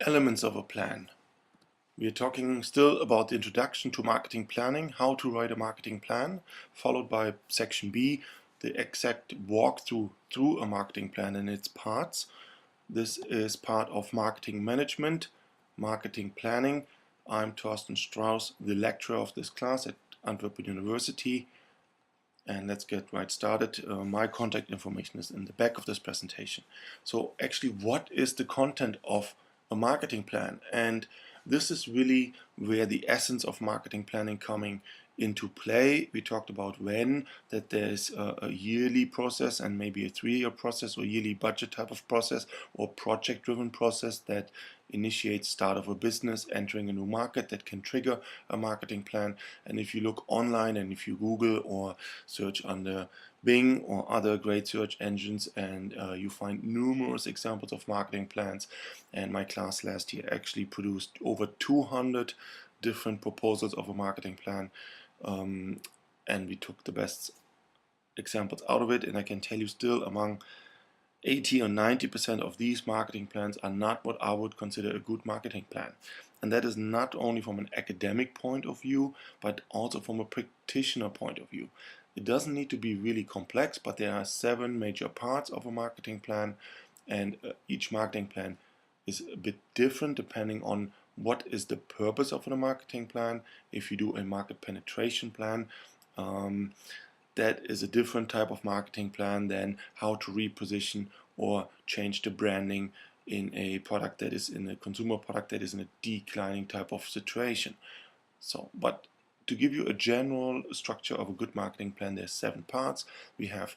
Elements of a plan. We are talking still about the introduction to marketing planning, how to write a marketing plan, followed by section B, the exact walkthrough through a marketing plan and its parts. This is part of marketing management, marketing planning. I'm Thorsten Strauss, the lecturer of this class at Antwerp University. And let's get right started. My contact information is in the back of this presentation. So actually, what is the content of a marketing plan? And this is really where the essence of marketing planning coming into play. We talked about when, that there's a yearly process and maybe a 3-year process or yearly budget type of process or project-driven process that initiates start of a business, entering a new market that can trigger a marketing plan. And if you look online and if you Google or search under Bing or other great search engines, and you find numerous examples of marketing plans. And my class last year actually produced over 200 different proposals of a marketing plan, and we took the best examples out of it. And I can tell you still among 80 or 90% of these marketing plans are not what I would consider a good marketing plan. And that is not only from an academic point of view, but also from a practitioner point of view. It doesn't need to be really complex, but there are 7 major parts of a marketing plan, and each marketing plan is a bit different depending on what is the purpose of a marketing plan. If you do a market penetration plan, that is a different type of marketing plan than how to reposition or change the branding in a product that is in a consumer product that is in a declining type of situation. So, but to give you a general structure of a good marketing plan, there's 7 parts. We have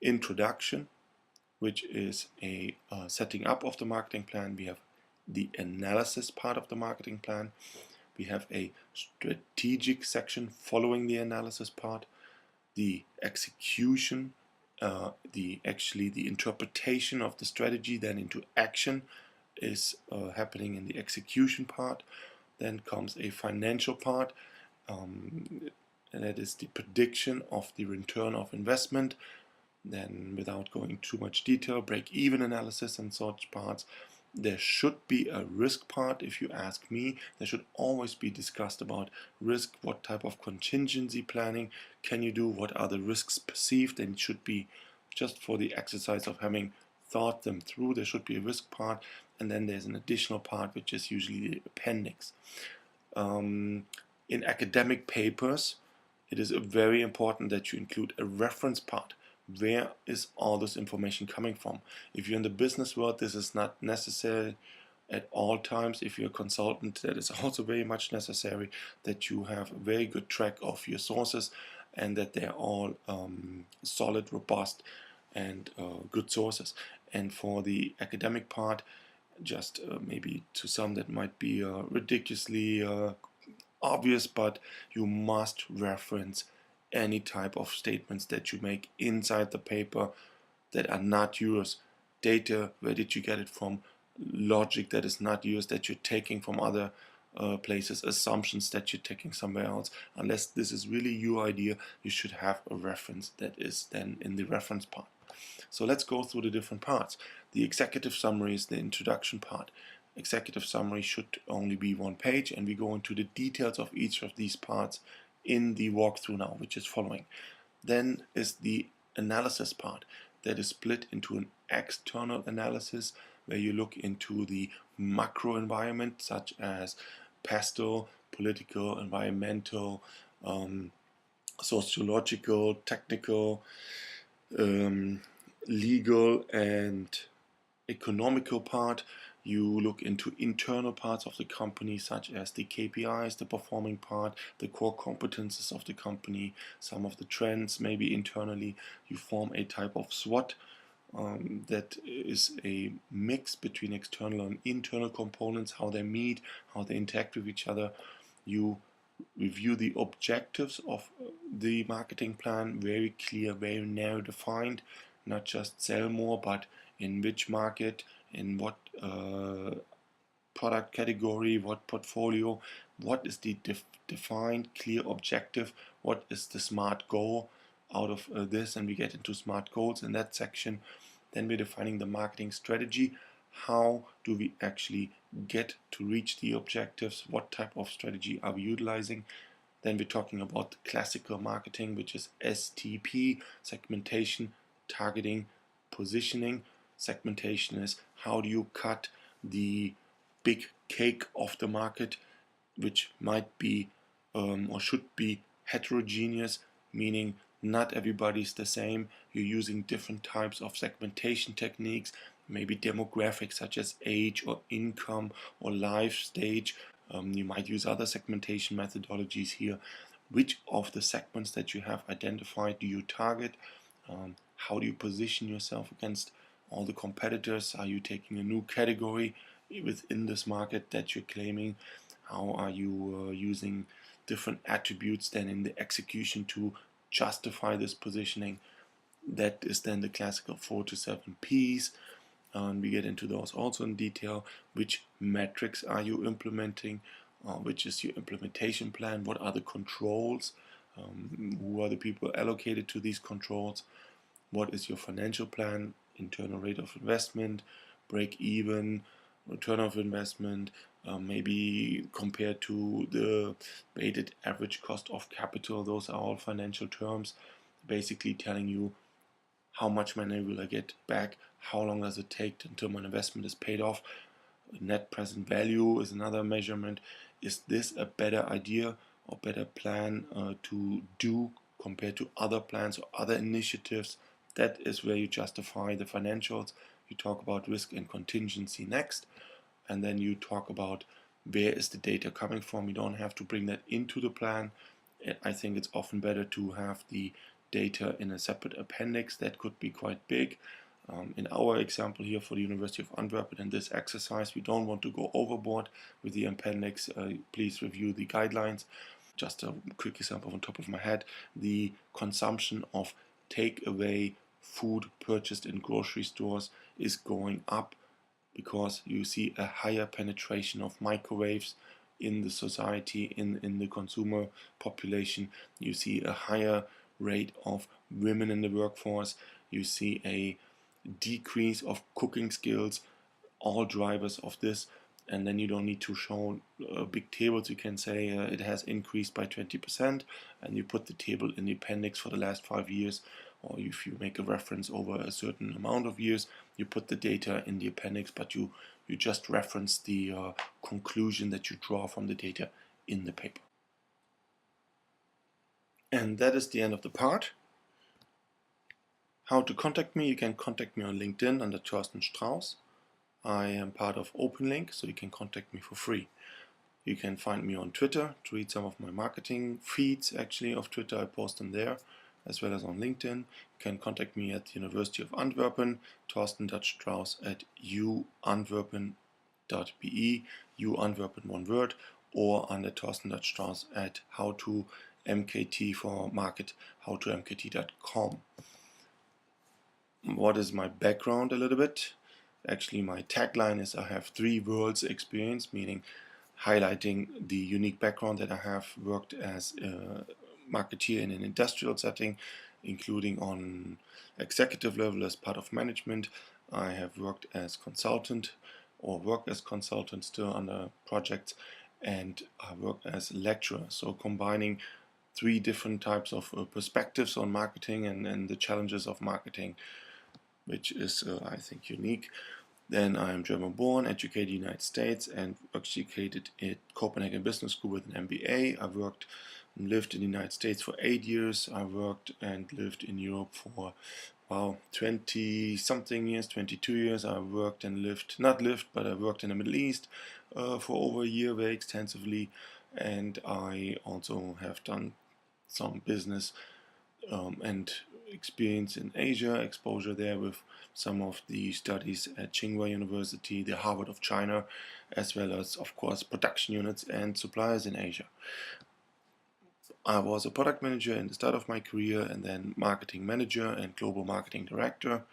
introduction, which is a setting up of the marketing plan. We have the analysis part of the marketing plan. We have a strategic section following the analysis part. The execution, the interpretation of the strategy then into action is happening in the execution part. Then comes a financial part, and that is the prediction of the return of investment. Then, without going too much detail, break-even analysis and such parts. There should be a risk part. If you ask me, there should always be discussed about risk. What type of contingency planning can you do? What are the risks perceived? And it should be just for the exercise of having thought them through. There should be a risk part, and then there's an additional part which is usually the appendix. In academic papers, it is very important that you include a reference part. Where is all this information coming from? If you're in the business world, this is not necessary at all times. If you're a consultant, that is also very much necessary, that you have a very good track of your sources and that they're all solid, robust, and good sources. And for the academic part, just maybe to some that might be ridiculously obvious, but you must reference any type of statements that you make inside the paper that are not yours. Data, where did you get it from? Logic that is not yours, that you're taking from other places. Assumptions that you're taking somewhere else. Unless this is really your idea, you should have a reference that is then in the reference part. So let's go through the different parts. The executive summary is the introduction part. Executive summary should only be 1 page, and we go into the details of each of these parts in the walkthrough now, which is following. Then is the analysis part that is split into an external analysis where you look into the macro environment such as pastoral, political, environmental, sociological, technical, legal and economical part. You look into internal parts of the company such as the KPIs, the performing part, the core competences of the company, some of the trends maybe internally. You form a type of SWOT that is a mix between external and internal components, how they meet, how they interact with each other. You review the objectives of the marketing plan, very clear, very narrow defined, not just sell more, but in which market, in what product category, what portfolio, what is the defined clear objective, what is the SMART goal out of this, and we get into SMART goals in that section. Then we're defining the marketing strategy. how do we actually get to reach the objectives, what type of strategy are we utilizing. Then we're talking about classical marketing, which is STP, segmentation, targeting, positioning. Segmentation is how do you cut the big cake of the market, which might be or should be heterogeneous, meaning not everybody's the same. You're using different types of segmentation techniques, maybe demographics such as age or income or life stage. You might use other segmentation methodologies here. Which of the segments that you have identified do you target? How do you position yourself against all the competitors? Are you taking a new category within this market that you're claiming? How are you using different attributes then in the execution to justify this positioning? That is then the classical 4 to 7 P's. And we get into those also in detail. Which metrics are you implementing? Which is your implementation plan? What are the controls? Who are the people allocated to these controls? What is your financial plan? Internal rate of investment, break even, return of investment, maybe compared to the weighted average cost of capital. Those are all financial terms, basically telling you how much money will I get back, how long does it take until my investment is paid off. Net present value is another measurement. Is this a better idea or better plan to do compared to other plans or other initiatives? That is where you justify the financials. You talk about risk and contingency next, and then you talk about where is the data coming from. You don't have to bring that into the plan. I think it's often better to have the data in a separate appendix that could be quite big. In our example here for the University of Antwerp, in this exercise, we don't want to go overboard with the appendix. Please review the guidelines. Just a quick example on top of my head: the consumption of takeaway food purchased in grocery stores is going up because you see a higher penetration of microwaves in the society, in the consumer population. You see a higher rate of women in the workforce. You see a decrease of cooking skills, all drivers of this. And then you don't need to show big tables. You can say it has increased by 20%, and you put the table in the appendix for the last 5 years. Or if you make a reference over a certain amount of years, you put the data in the appendix, but you just reference the conclusion that you draw from the data in the paper. And that is the end of the part. How to contact me? You can contact me on LinkedIn under Thorsten Strauss. I am part of OpenLink, so you can contact me for free. You can find me on Twitter to read some of my marketing feeds actually of Twitter. I post them there, as well as on LinkedIn. You can contact me at the University of Antwerpen, Thorsten.Strauss at uantwerpen.be, uantwerpen one word, or under Thorsten.Strauss at howtomkt for market, howtomkt.com. What is my background a little bit? Actually, my tagline is I have 3 worlds experience, meaning highlighting the unique background that I have worked as a marketeer in an industrial setting, including on executive level as part of management. I have worked as consultant or work as consultant still under projects, and I work as lecturer. So combining 3 different types of perspectives on marketing and the challenges of marketing, which is, I think, unique. Then I am German born, educated in the United States, and educated at Copenhagen Business School with an MBA. I worked and lived in the United States for 8 years. I worked and lived in Europe for, 20 something years, 22 years. I worked and lived, not lived, but I worked in the Middle East for over a year very extensively. And I also have done some business and experience in Asia, exposure there with some of the studies at Tsinghua University, the Harvard of China, as well as, of course, production units and suppliers in Asia. I was a product manager in the start of my career, and then marketing manager and global marketing director.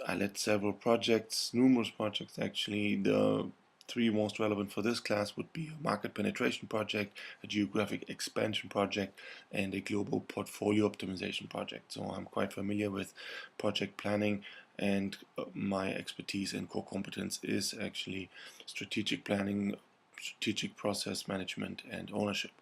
I led several projects, numerous projects actually. The 3 most relevant for this class would be a market penetration project, a geographic expansion project, and a global portfolio optimization project. So I'm quite familiar with project planning and my expertise and core competence is actually strategic planning, strategic process management, and ownership.